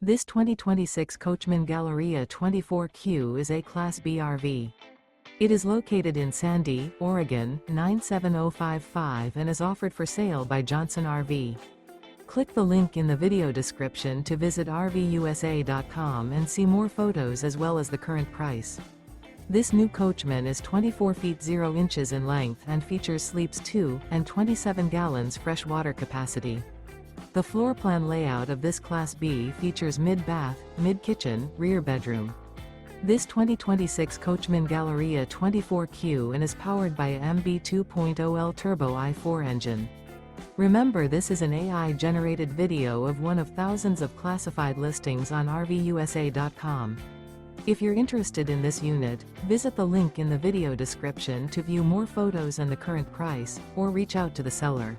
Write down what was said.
This 2026 Coachmen Galleria 24Q is a Class B RV. It is located in Sandy, Oregon, 97055 and is offered for sale by Johnson RV. Click the link in the video description to visit RVUSA.com and see more photos as well as the current price. This new Coachmen is 24 feet 0 inches in length and features sleeps 2 and 27 gallons fresh water capacity. The floor plan layout of this Class B features mid-bath, mid-kitchen, rear bedroom. This 2026 Coachmen Galleria 24Q and is powered by a MB 2.0L Turbo i4 engine. Remember, this is an AI-generated video of one of thousands of classified listings on RVUSA.com. If you're interested in this unit, visit the link in the video description to view more photos and the current price, or reach out to the seller.